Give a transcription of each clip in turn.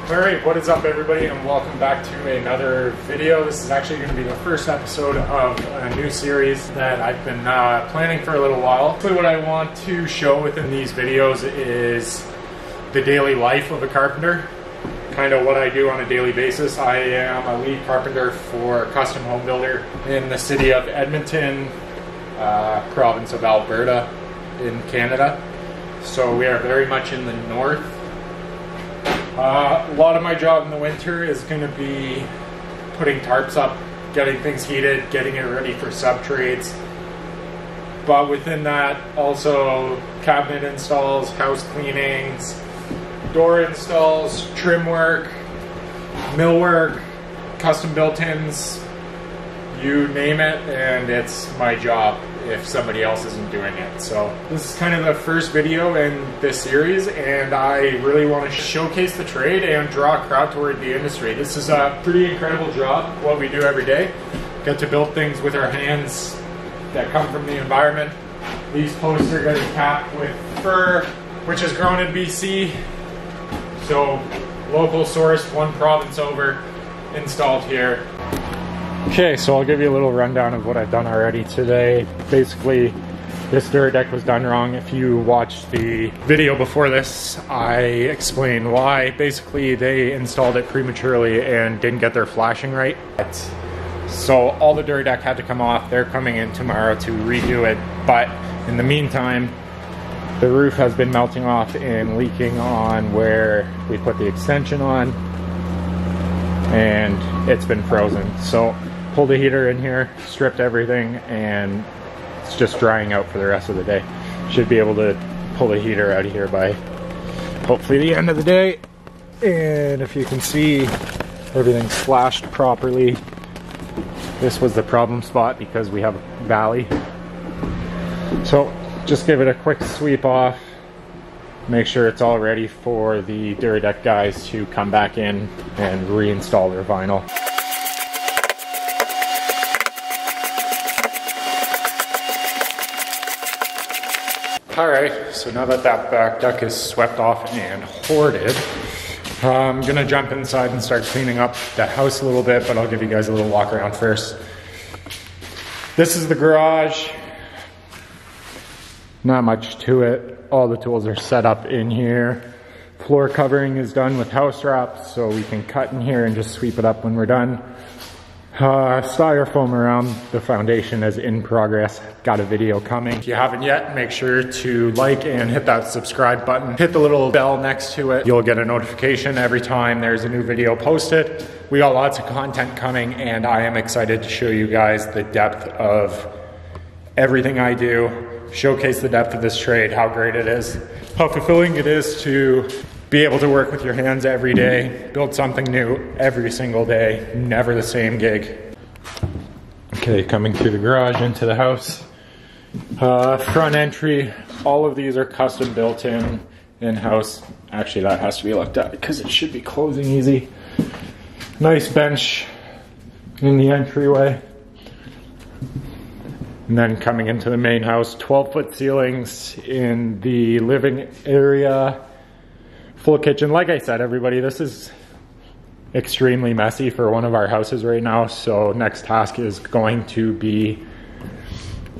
Alright, what is up everybody, and welcome back to another video. This is actually going to be the first episode of a new series that I've been planning for a little while. So what I want to show within these videos is the daily life of a carpenter, kind of what I do on a daily basis. I am a lead carpenter for a custom home builder in the city of Edmonton, province of Alberta in Canada. So we are very much in the north. A lot of my job in the winter is going to be putting tarps up, getting things heated, getting it ready for sub-trades. But within that, also cabinet installs, house cleanings, door installs, trim work, millwork, custom built-ins, you name it, and it's my job if somebody else isn't doing it. So this is kind of the first video in this series, and I really want to showcase the trade and draw a crowd toward the industry. This is a pretty incredible job, what we do every day. Get to build things with our hands that come from the environment. These posts are getting capped with fir, which is grown in BC. So local sourced, one province over, installed here. Okay, so I'll give you a little rundown of what I've done already today. Basically, this dirt deck was done wrong. If you watched the video before this, I explained why. Basically, they installed it prematurely and didn't get their flashing right. So all the dirt deck had to come off. They're coming in tomorrow to redo it. But in the meantime, the roof has been melting off and leaking on where we put the extension on, and it's been frozen. So pulled the heater in here, stripped everything, and it's just drying out for the rest of the day. Should be able to pull the heater out of here by hopefully the end of the day. And if you can see, everything's flashed properly. This was the problem spot because we have a valley. So just give it a quick sweep off, make sure it's all ready for the Duradeck guys to come back in and reinstall their vinyl. Alright, so now that that back deck is swept off and hoarded, I'm gonna jump inside and start cleaning up the house a little bit, but I'll give you guys a little walk around first. This is the garage. Not much to it. All the tools are set up in here. Floor covering is done with house wraps, so we can cut in here and just sweep it up when we're done. Styrofoam around the foundation is in progress. Got a video coming. If you haven't yet, make sure to like and hit that subscribe button. Hit the little bell next to it. You'll get a notification every time there's a new video posted. We got lots of content coming, and I am excited to show you guys the depth of everything I do, showcase the depth of this trade, how great it is, how fulfilling it is to be able to work with your hands every day, build something new every single day, never the same gig. Okay, coming through the garage into the house. Front entry, all of these are custom built in-house. Actually, that has to be looked at because it should be closing easy. Nice bench in the entryway. And then coming into the main house, 12-foot ceilings in the living area. Full kitchen. Like I said, everybody, this is extremely messy for one of our houses right now. So next task is going to be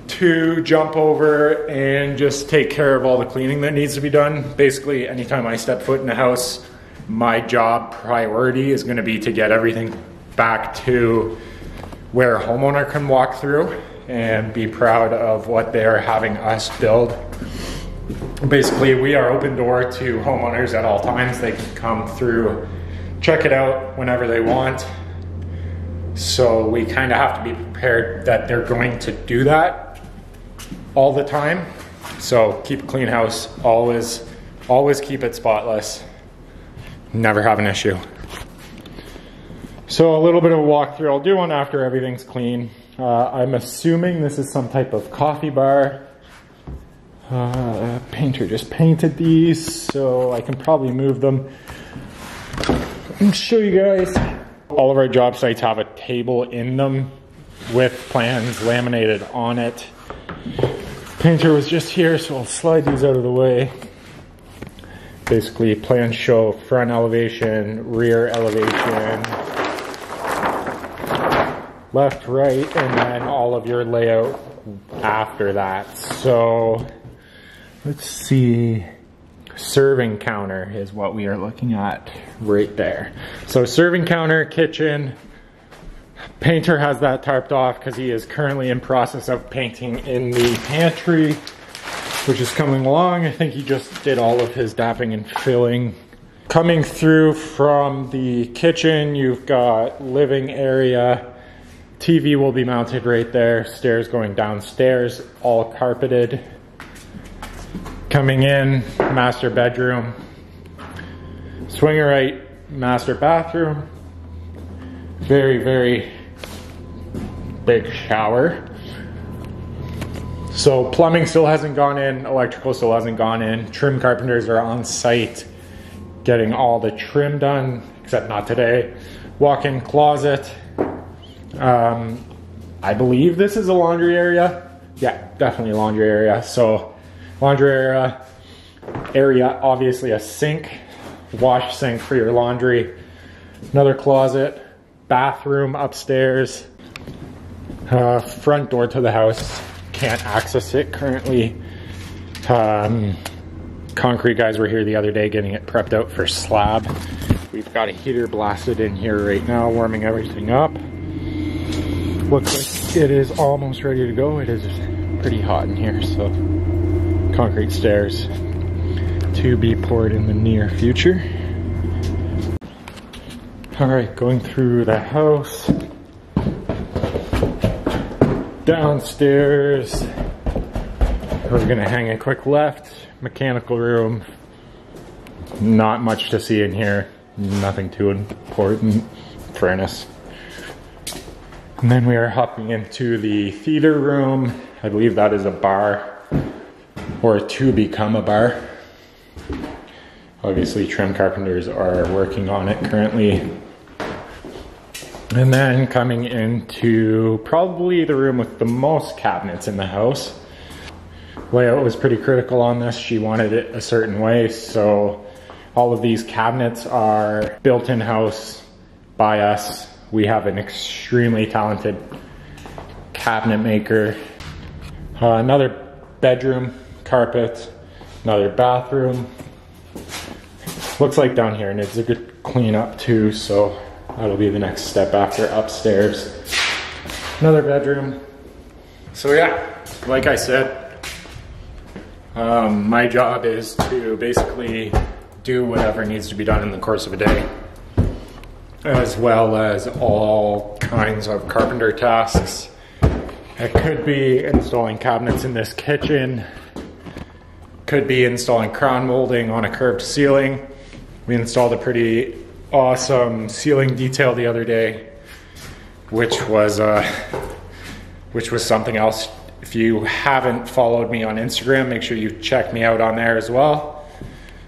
to jump over and just take care of all the cleaning that needs to be done. Basically, anytime I step foot in the house, my job priority is going to be to get everything back to where a homeowner can walk through and be proud of what they're having us build. Basically, we are open door to homeowners at all times. They can come through, check it out whenever they want. So we kind of have to be prepared that they're going to do that all the time. So keep a clean house, always keep it spotless, never have an issue. So a little bit of a walkthrough. I'll do one after everything's clean. I'm assuming this is some type of coffee bar. Painter just painted these, so I can probably move them and show you guys. All of our job sites have a table in them with plans laminated on it. Painter was just here, so I'll slide these out of the way. Basically, plans show front elevation, rear elevation, left, right, and then all of your layout after that. So let's see. Serving counter is what we are looking at right there. So serving counter, kitchen. Painter has that tarped off because he is currently in process of painting in the pantry, which is coming along. I think he just did all of his dapping and filling. Coming through from the kitchen, you've got living area. TV will be mounted right there. Stairs going downstairs, all carpeted. Coming in, master bedroom. Swing right, master bathroom. Very, very big shower. So plumbing still hasn't gone in, electrical still hasn't gone in. Trim carpenters are on site getting all the trim done, except not today. Walk-in closet. I believe this is a laundry area. Yeah, definitely a laundry area. So laundry area, obviously a sink, wash sink for your laundry. Another closet, bathroom upstairs. Front door to the house, can't access it currently. Concrete guys were here the other day getting it prepped out for slab. We've got a heater blasted in here right now, warming everything up. Looks like it is almost ready to go. It is pretty hot in here, so concrete stairs to be poured in the near future. All right, going through the house. Downstairs, we're gonna hang a quick left. Mechanical room, not much to see in here, nothing too important. Furnace. And then we are hopping into the theater room. I believe that is a bar, or to become a bar. Obviously, trim carpenters are working on it currently. And then coming into probably the room with the most cabinets in the house. Layout was pretty critical on this. She wanted it a certain way, so all of these cabinets are built in-house by us. We have an extremely talented cabinet maker. Another bedroom, carpet, another bathroom. Looks like down here needs a good clean up too, so that'll be the next step after upstairs. Another bedroom. So yeah, like I said, my job is to basically do whatever needs to be done in the course of a day, as well as all kinds of carpenter tasks. It could be installing cabinets in this kitchen, could be installing crown molding on a curved ceiling. We installed a pretty awesome ceiling detail the other day, which was something else. If you haven't followed me on Instagram, make sure you check me out on there as well.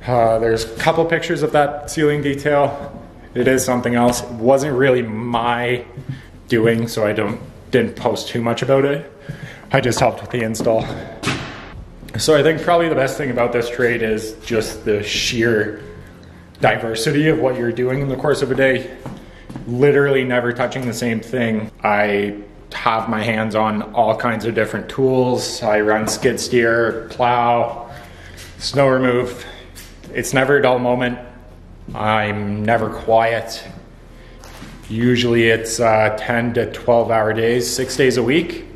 There's a couple pictures of that ceiling detail. It is something else. It wasn't really my doing, so I didn't post too much about it. I just helped with the install. So I think probably the best thing about this trade is just the sheer diversity of what you're doing in the course of a day. Literally never touching the same thing. I have my hands on all kinds of different tools. I run skid steer, plow, snow remove. It's never a dull moment. I'm never quiet. Usually it's 10 to 12 hour days, 6 days a week.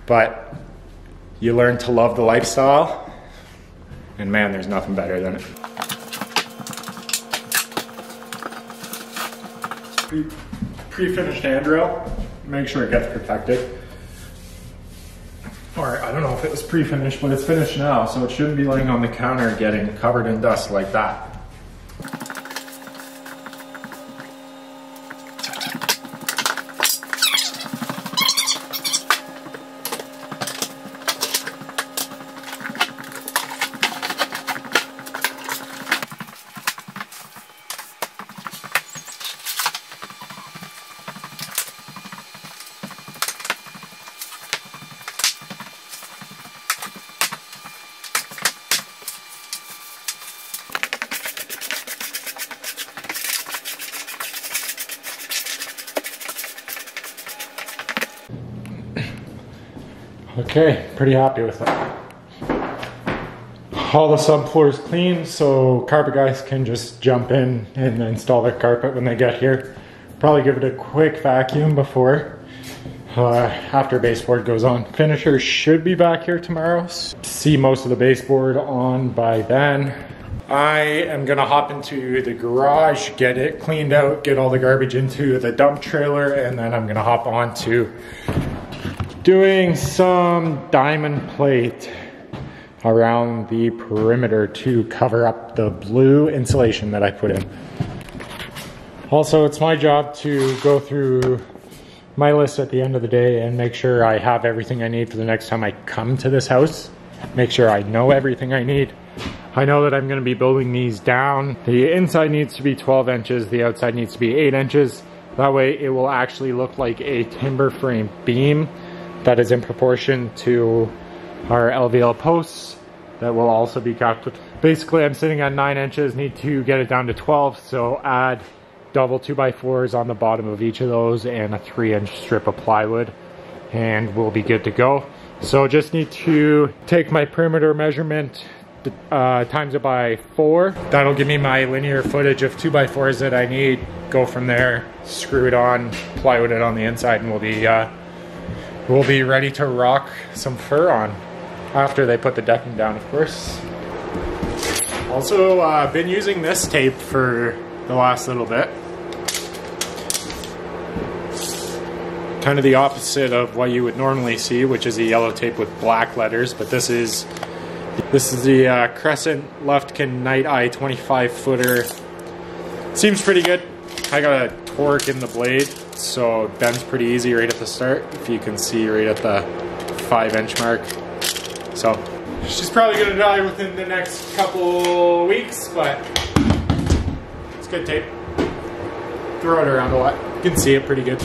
But you learn to love the lifestyle. And man, there's nothing better than it. Pre-finished handrail. Make sure it gets protected. Or I don't know if it was pre-finished, but it's finished now, so it shouldn't be laying on the counter getting covered in dust like that. Okay, pretty happy with it. All the subfloor is clean, so carpet guys can just jump in and install their carpet when they get here. Probably give it a quick vacuum before, after baseboard goes on. Finisher should be back here tomorrow. See most of the baseboard on by then. I am gonna hop into the garage, get it cleaned out, get all the garbage into the dump trailer, and then I'm gonna hop on to doing some diamond plate around the perimeter to cover up the blue insulation that I put in. Also, it's my job to go through my list at the end of the day and make sure I have everything I need for the next time I come to this house. Make sure I know everything I need. I know that I'm going to be building these down. The inside needs to be 12 inches, the outside needs to be 8 inches. That way it will actually look like a timber frame beam that is in proportion to our LVL posts that will also be capped with. Basically, I'm sitting at 9 inches, need to get it down to 12, so add double 2x4s on the bottom of each of those and a 3-inch strip of plywood, and we'll be good to go. So just need to take my perimeter measurement, times it by 4. That'll give me my linear footage of 2x4s that I need. Go from there, screw it on, plywood it on the inside, and we'll be ready to rock some fur on. After they put the decking down, of course. Also, I've been using this tape for the last little bit. Kind of the opposite of what you would normally see, which is a yellow tape with black letters, but this is the Crescent Leftkin Night Eye 25 footer. Seems pretty good. I got a torque in the blade, so it bends pretty easy right at the start, if you can see right at the 5-inch mark. So she's probably gonna die within the next couple weeks, but it's good tape. Throw it around a lot. You can see it pretty good.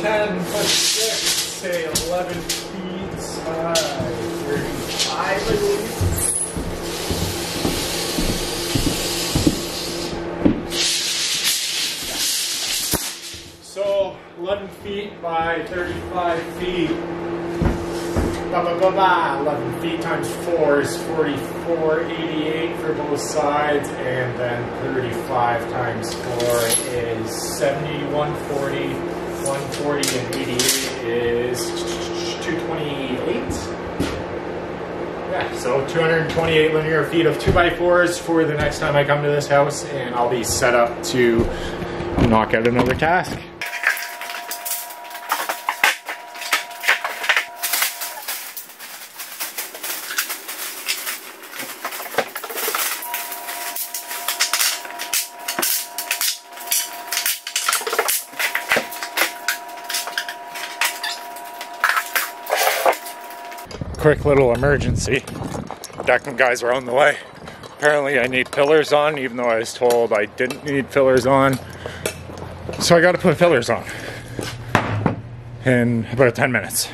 10 plus 6, say 11 feet, 35, I believe. So 11 feet by 35 feet. 11 feet times 4 is 44.88 for both sides, and then 35 times 4 is 71.40. 140 and 88 is 228. Yeah, so 228 linear feet of 2x4s for the next time I come to this house, and I'll be set up to knock out another task. Quick little emergency. Decking guys are on the way. Apparently I need fillers on, even though I was told I didn't need fillers on. So I gotta put fillers on in about 10 minutes.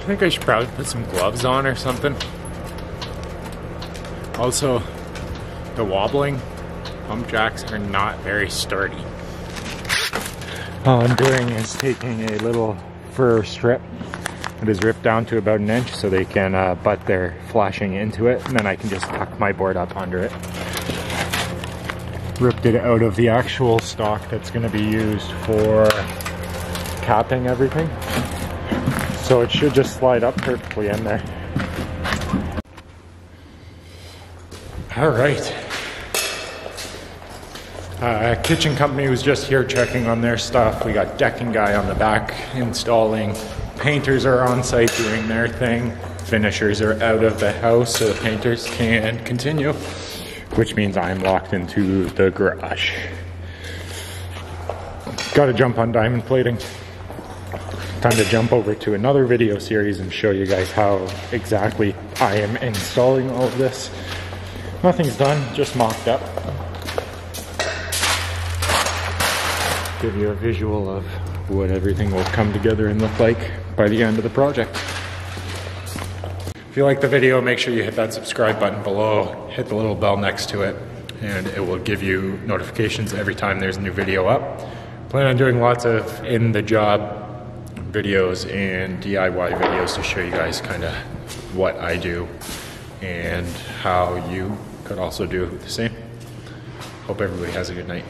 think I should probably put some gloves on or something. Also, the wobbling pump jacks are not very sturdy. All I'm doing is taking a little fur strip that is ripped down to about 1 inch so they can butt their flashing into it, and then I can just tuck my board up under it. Ripped it out of the actual stock that's going to be used for capping everything. So it should just slide up perfectly in there. All right. Kitchen company was just here checking on their stuff. We got decking guy on the back installing. Painters are on site doing their thing. Finishers are out of the house so the painters can continue, which means I'm locked into the garage. Gotta jump on diamond plating. Time to jump over to another video series and show you guys how exactly I am installing all of this. Nothing's done, just mocked up. Give you a visual of what everything will come together and look like by the end of the project. If you like the video, make sure you hit that subscribe button below, hit the little bell next to it, and it will give you notifications every time there's a new video up. Plan on doing lots of in the job videos and DIY videos to show you guys kind of what I do and how you could also do the same. Hope everybody has a good night.